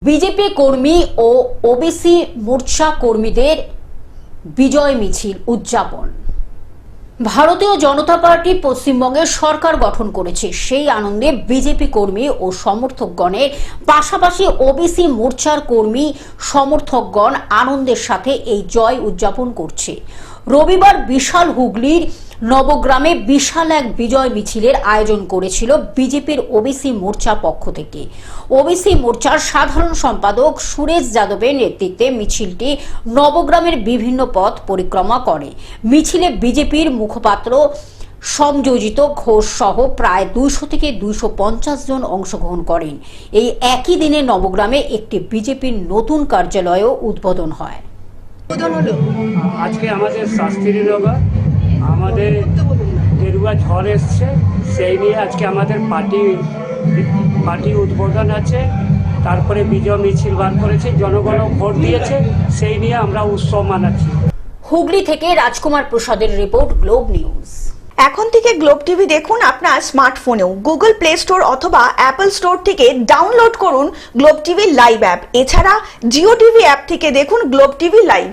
BJP কর্মী ও OBC মোর্চা কর্মীদের বিজয় মিছিল উদযাপন। ভারতীয় জনতা পার্টি পশ্চিমবঙ্গের সরকার গঠন করেছে, সেই আনন্দে বিজেপি কর্মী ও সমর্থকগণের পাশাপাশি ওবিসি মোর্চার কর্মী সমর্থকগণ আনন্দের সাথে এই জয় উদযাপন করছে। রবিবার বিশাল হুগলির নবগ্রামে বিশাল এক বিজয় মিছিলের আয়োজন করেছিল বিজেপির ওবিসি মোর্চা পক্ষ থেকে। ওবিসি মোর্চার সাধারণ সম্পাদক সুরেশ যাদবের নেতৃত্বে মিছিলটি নবগ্রামের বিভিন্ন পথ পরিক্রমা করে। মিছিলে বিজেপির মুখপাত্র সংযোজিত ঘোষ সহ প্রায় 200 থেকে 250 জন অংশগ্রহণ করেন। এই একই দিনে নবগ্রামে একটি বিজেপির নতুন কার্যালয়ও উদ্বোধন হয়। আজকে আমাদের শাস্ত্রীনগর আমাদের গেরুয়া ঝড় এসছে, সেই নিয়ে আজকে আমাদের পার্টি উদ্বোধন আছে। তারপরে বিজয় মিছিল বার করেছে, জনগণ ভোট দিয়েছে, সেই নিয়ে আমরা উৎসব মানাচ্ছি। হুগলি থেকে রাজকুমার প্রসাদের রিপোর্ট, গ্লোব নিউজ। এখন থেকে গ্লোব টিভি দেখুন আপনার স্মার্টফোনেও। গুগল প্লে স্টোর অথবা অ্যাপল স্টোর থেকে ডাউনলোড করুন গ্লোব টিভি লাইভ অ্যাপ। এছাড়া জিও টিভি অ্যাপ থেকে দেখুন গ্লোব টিভি লাইভ।